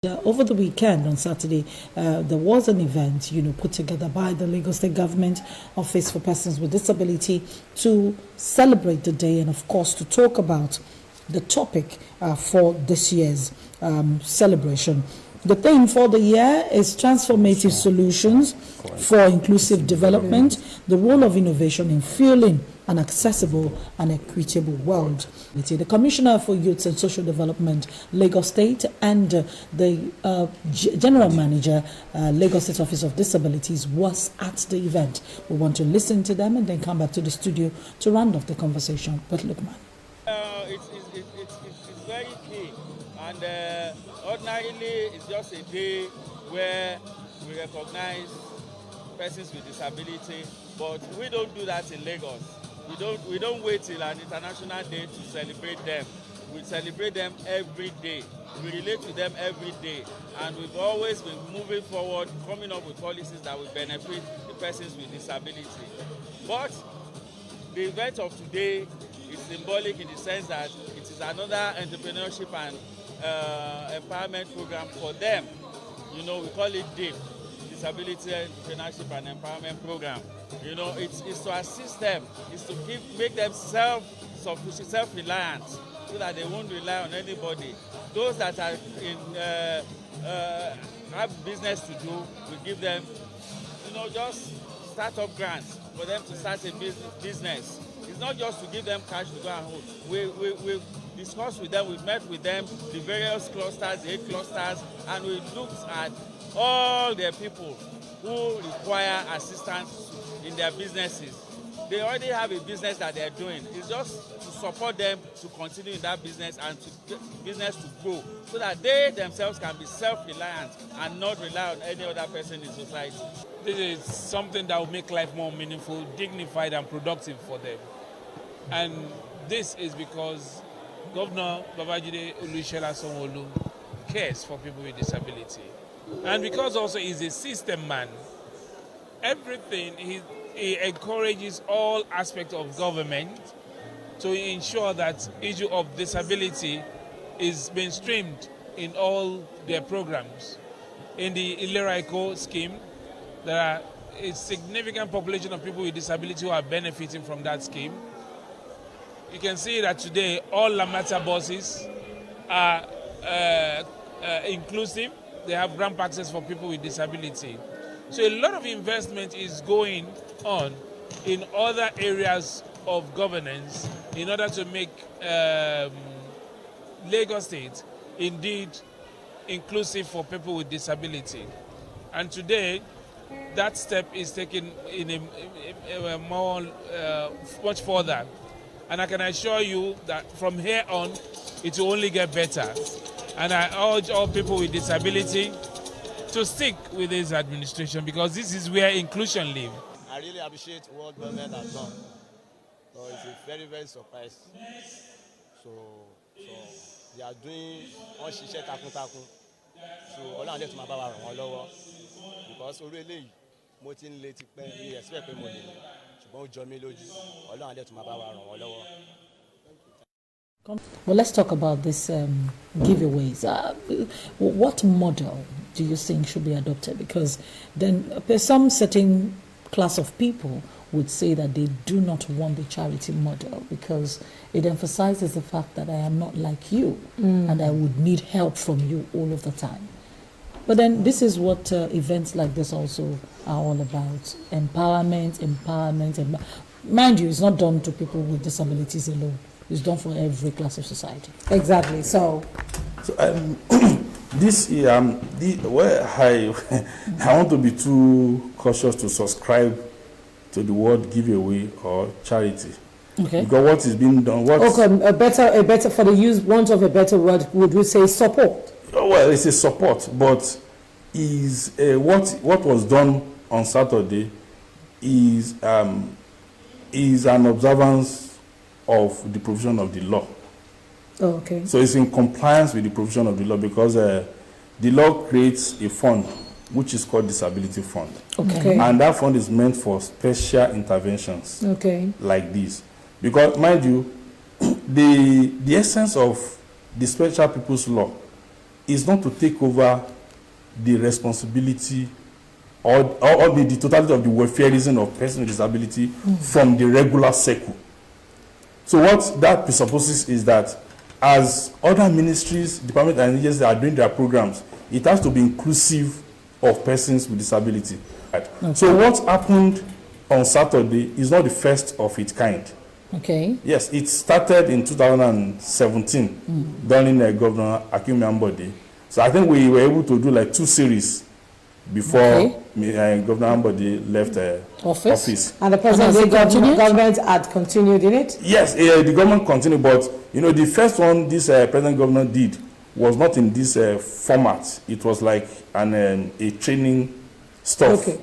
Over the weekend on Saturday, there was an event, put together by the Lagos State Govt Office for Persons with Disability to celebrate the day and, of course, to talk about the topic for this year's celebration. The theme for the year is transformative solutions for inclusive development, the role of innovation in fueling an accessible and equitable world. The Commissioner for Youth and Social Development, Lagos State, and the General Manager, Lagos State Office of Disabilities, was at the event. We want to listen to them and then come back to the studio to round off the conversation. But look, man. It's very key, and ordinarily it's just a day where we recognize persons with disability, but we don't do that in Lagos. We don't wait till an international day to celebrate them. We celebrate them every day. We relate to them every day, and we've always been moving forward, coming up with policies that will benefit the persons with disability. But the event of today is symbolic in the sense that it is another entrepreneurship and empowerment program for them. We call it DIP, Disability Entrepreneurship and Empowerment Program. It's to assist them, it's to make them self-sufficient, self-reliant, so that they won't rely on anybody. Those that are have business to do, we give them, just startup grants for them to start a business. It's not just to give them cash to go and hold. We've discussed with them, we've met with them, the various clusters, the 8 clusters, and we looked at all the people who require assistance in their businesses. They already have a business that they're doing. It's just to support them to continue in that business and to business to grow, so that they themselves can be self-reliant and not rely on any other person in society. This is something that will make life more meaningful, dignified and productive for them. And this is because Governor Babajide Olusegun Sanwo-Olu cares for people with disability. And because also he's a system man, everything, he encourages all aspects of government to ensure that issue of disability is mainstreamed in all their programs. In the Ilera Eco scheme, there are a significant population of people with disability who are benefiting from that scheme. You can see that today all Lamata buses are inclusive. They have ramp access for people with disability. So a lot of investment is going on in other areas of governance in order to make Lagos State indeed inclusive for people with disability. And today, that step is taken in a more, much further. And I can assure you that from here on, it will only get better. And I urge all people with disability to stick with this administration, because this is where inclusion lives. I really appreciate what government has done. So it's a very, very surprise. So they are doing on ṣiṣẹ́ takuntakun. So Ọlọ́run dẹ̀ tún máa bá wa ràn wọ́n lọ́wọ́. Because orí eléyìí mo ti ń lé tipẹ́ mi expect pé mo lè lè, ṣùgbọ́n ó jọ mí lójú. Ọlọ́run dẹ̀ tún máa bá wa ràn wọ́n lọ́wọ́. Well, let's talk about this giveaways. What model do you think should be adopted? Because then some certain class of people would say that they do not want the charity model because it emphasizes the fact that I am not like you and I would need help from you all of the time. But then this is what events like this also are all about. Empowerment. Mind you, it's not done to people with disabilities alone. It's done for every class of society. Exactly. So this year, where I want to be too cautious to subscribe to the word giveaway or charity. Okay. Because what is being done, a better for the use want of a better word, would we say support? Well, it's a support, but is what was done on Saturday is an observance of the provision of the law. Oh, okay. So it's in compliance with the provision of the law, because the law creates a fund which is called Disability Fund. Okay. And that fund is meant for special interventions like this. Because, mind you, the essence of the Special People's Law is not to take over the responsibility or the totality of the welfareism of persons with disability from the regular circle. So what that presupposes is that as other ministries, departments and agencies are doing their programs, it has to be inclusive of persons with disability. Okay. So what happened on Saturday is not the first of its kind. Okay. Yes, it started in 2017 during Governor Akim Ambode. So I think we were able to do like 2 series before Governor Ambode left office. And the present government had continued in it? Yes, the government continued, but the first one this present governor did was not in this format. It was like a training stuff. Okay.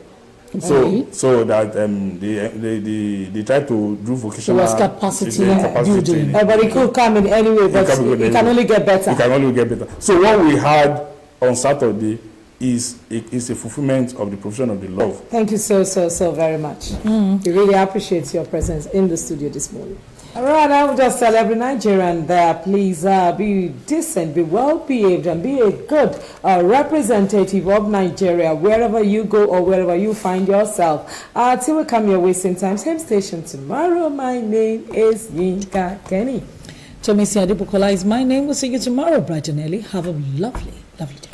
So that they try to do vocational. It was capacity building. But it could come in anyway, but it can only get better. It can only get better. So what we had on Saturday is a fulfillment of the provision of the law. Thank you so very much. We really appreciate your presence in the studio this morning. All right, I will just tell every Nigerian there, please be decent, be well behaved, and be a good representative of Nigeria wherever you go or wherever you find yourself. Till we come your way same time, same station tomorrow. My name is Yinka Kenny. Tomisi Adebukola is my name. We'll see you tomorrow, bright and early. Have a lovely, lovely day.